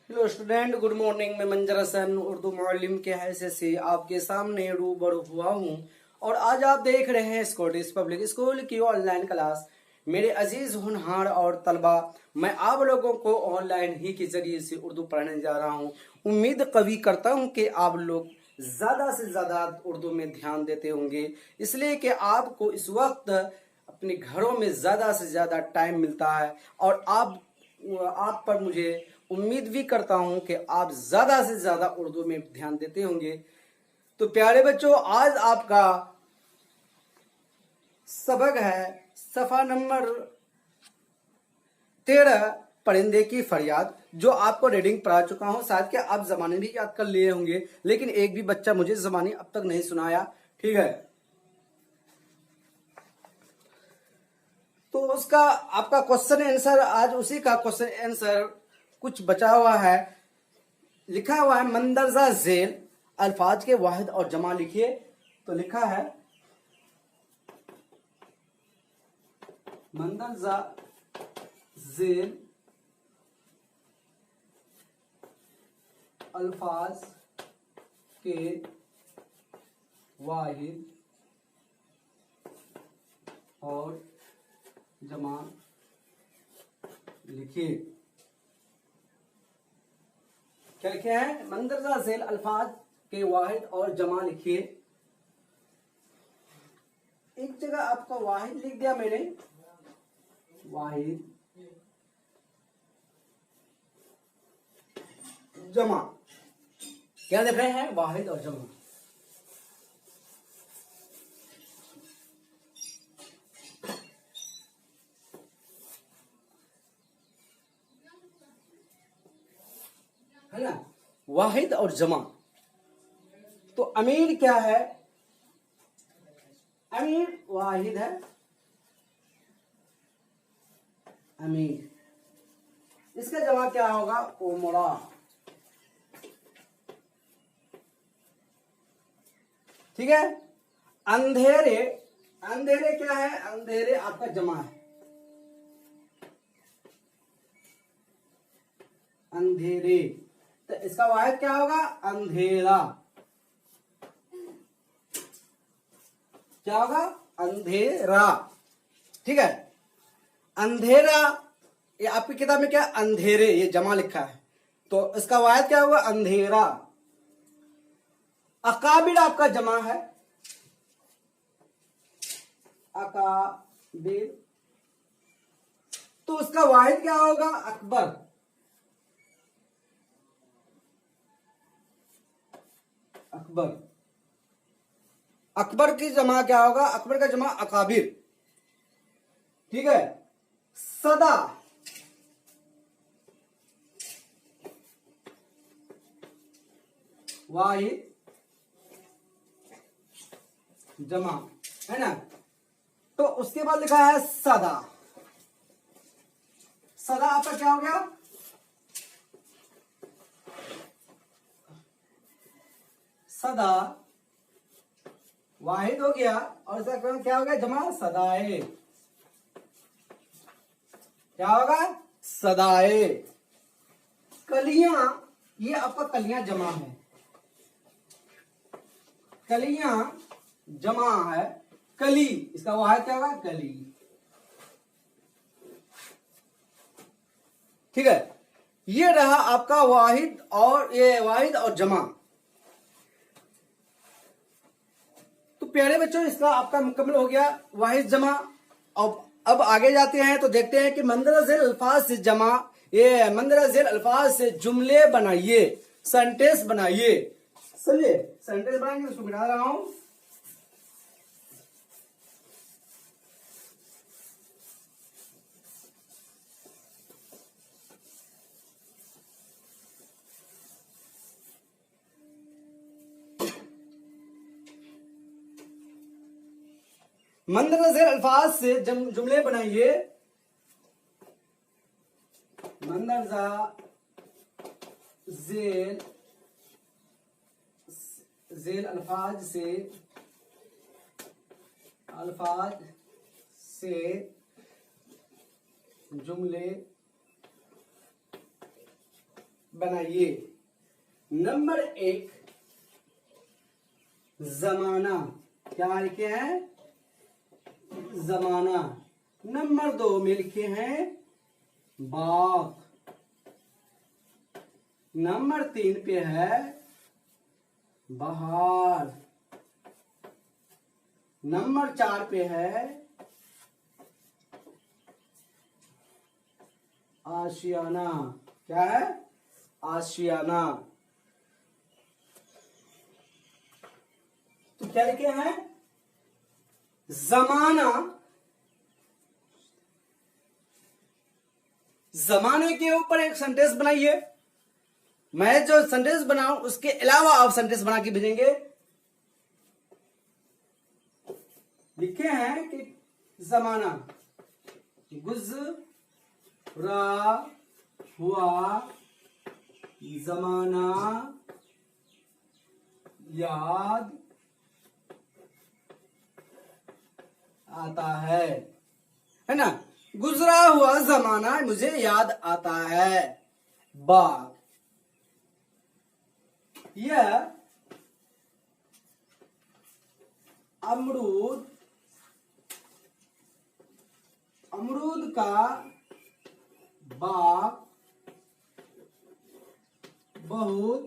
Hello student, good morning. मैं मंजर हसन उर्दू मौलिम के हैसियत से आपके सामने रूबरू हुआ हूँ और आज आप देख रहे हैं स्कॉटिश पब्लिक स्कूल की ऑनलाइन क्लास। मेरे अजीज होनहार और तलबा, मैं आप लोगों को ऑनलाइन ही के जरिए से उर्दू पढ़ाने जा रहा हूँ। उम्मीद कभी करता हूँ कि आप लोग ज़्यादा से ज़्यादा उर्दू में ध्यान देते होंगे, इसलिए कि आपको इस वक्त अपने घरों में ज़्यादा से ज़्यादा टाइम मिलता है और आप पर मुझे उम्मीद भी करता हूं कि आप ज्यादा से ज्यादा उर्दू में ध्यान देते होंगे। तो प्यारे बच्चों, आज आपका सबक है सफा नंबर 13, परिंदे की फरियाद, जो आपको रीडिंग पढ़ा चुका हूं। शायद कि आप जमाने भी याद कर लिए होंगे, लेकिन एक भी बच्चा मुझे जमाने अब तक नहीं सुनाया। ठीक है, तो उसका आपका क्वेश्चन आंसर, आज उसी का क्वेश्चन आंसर कुछ बचा हुआ है। लिखा हुआ है मंदरजा झेल अल्फाज के वाहिद और जमा लिखिए। तो लिखा है मंदरजा झेल अल्फाज के वाहिद और जमा लिखिए। क्या लिखे हैं? मंदरजा झेल अल्फाज के वाहिद और जमा लिखिए। एक जगह आपका वाहिद लिख दिया मैंने, वाहिद जमा। क्या लिख रहे हैं? वाहिद और जमा। है ना, वाहिद और जमा। तो अमीर क्या है? अमीर वाहिद है, अमीर। इसका जमा क्या होगा? उमरा। ठीक है। अंधेरे, अंधेरे क्या है? अंधेरे आपका जमा है, अंधेरे। तो इसका वाहिद क्या होगा? अंधेरा। क्या होगा? अंधेरा। ठीक है, अंधेरा। ये आपकी किताब में क्या? अंधेरे, ये जमा लिखा है, तो इसका वाहिद क्या होगा? अंधेरा। अकाबिर आपका जमा है, अकाबिर, तो उसका वाहिद क्या होगा? अकबर। अकबर, अकबर की जमा क्या होगा? अकबर का जमा अकाबिर। ठीक है। सदा, वाहिद जमा, है ना। तो उसके बाद लिखा है सदा। सदा आपका क्या हो गया? सदा वाहिद हो गया और इसका क्या हो गया? जमा सदाए। क्या होगा? सदाए। कलियां, ये आपका कलियां जमा है, कलियां जमा है, कली, इसका वाहिद क्या होगा? कली। ठीक है, ये रहा आपका वाहिद, और ये वाहिद और जमा। तो प्यारे बच्चों, इसका आपका मुकम्मल हो गया वाहिद जमा। अब आगे जाते हैं तो देखते हैं कि मंदरजा झेल अल्फाज से जमा, ये मंदरजा झेल अल्फाज से जुमले बनाइए, सेंटेंस बनाइए। चलिए सेंटेंस बनाएंगे, उसको मिटा रहा हूं। मंदरजा झेल अल्फाज से जुमले बनाइए। मंदरजा झेल अल्फाज से जुमले बनाइए। नंबर 1 जमाना, क्या लिखे हैं? जमाना। नंबर 2 में लिखे हैं बाग। नंबर 3 पे है बहार। नंबर 4 पे है आशियाना। क्या है? आशियाना। तो क्या लिखे हैं? जमाना, जमाने के ऊपर एक सेंटेंस बनाइए। मैं जो सेंटेंस बनाऊं उसके अलावा आप सेंटेंस बना के भेजेंगे। लिखे हैं कि जमाना, गुजरा हुआ जमाना याद आता है ना? गुजरा हुआ जमाना मुझे याद आता है। बाग, यह अमरूद, अमरूद का बाग बहुत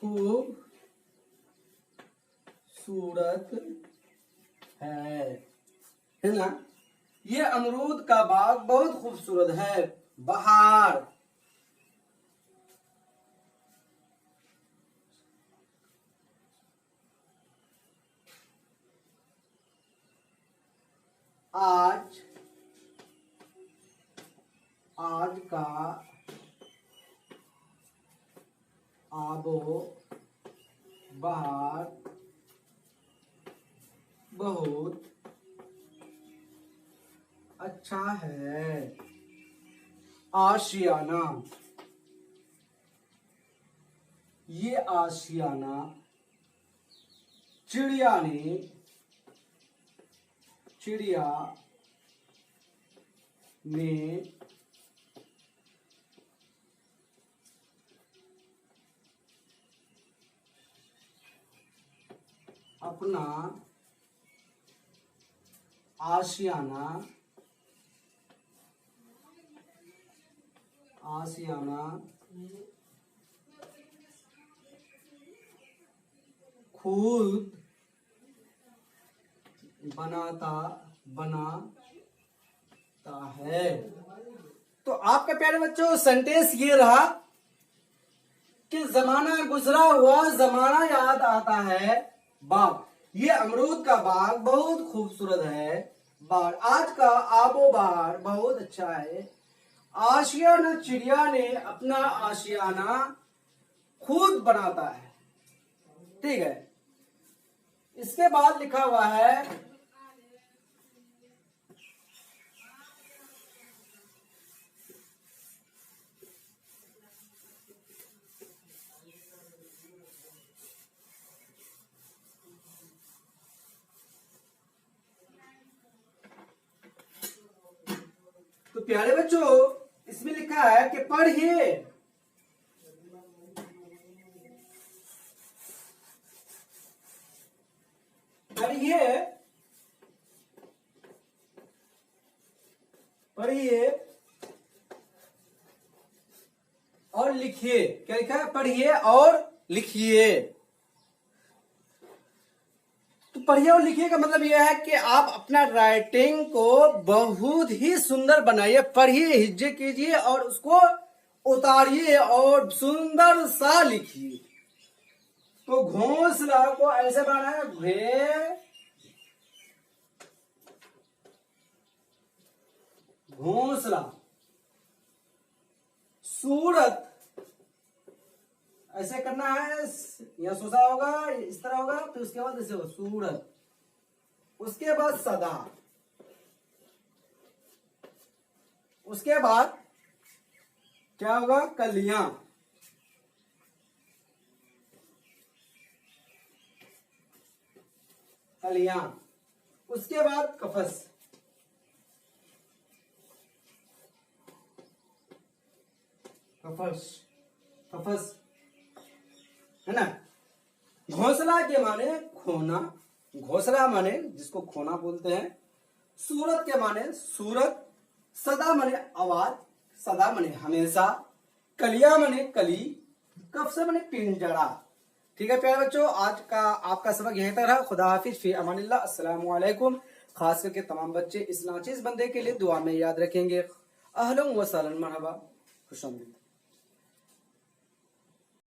खूबसूरत है ना? ये अमरूद का बाग बहुत खूबसूरत है। बहार, आज का आबो बहार बहुत अच्छा है। आशियाना, ये आशियाना चिड़िया ने अपना आशियाना खुद बनाता है। तो आपके प्यारे बच्चों सेंटेंस ये रहा कि जमाना गुजरा हुआ जमाना याद आता है। बाग, ये अमरूद का बाग बहुत खूबसूरत है। बाग, आज का आबो बहार बहुत अच्छा है। आशियाना, चिड़िया ने अपना आशियाना खुद बनाता है। ठीक है। इसके बाद लिखा हुआ है तो प्यारे बच्चों इसमें लिखा है कि पढ़िए। पढ़िए और लिखिए। क्या लिखा है? पढ़िए और लिखिए। तो पढ़िए और लिखिए का मतलब यह है कि आप अपना राइटिंग को बहुत ही सुंदर बनाइए। पढ़िए, हिज्जे कीजिए और उसको उतारिए और सुंदर सा लिखिए। तो घोंसला को ऐसे बनाना है, घोंसला। सूरत ऐसे करना है, यहां सोचा होगा, इस तरह होगा, फिर उसके बाद ऐसे होगा सूरत। उसके बाद सदा, उसके बाद क्या होगा? कलियां। कलियां। उसके बाद कफस। कफस, कफस है ना। घोंसला के माने खोना, घोंसला माने जिसको खोना बोलते हैं। सूरत के माने सूरत, सदा माने आवाज, सदा माने हमेशा, कलिया माने कली, कफ से माने पिंजरा। ठीक है प्यारे बच्चों, आज का आपका सबक यहीं तक रहा। खुदा हाफिज, फी अमानिल्लाह, अस्सलामु अलैकुम। खास करके तमाम बच्चे इस नाचीज बंदे के लिए दुआ में याद रखेंगे। अहलन व सहलन, मरहबा, खुशामदीद।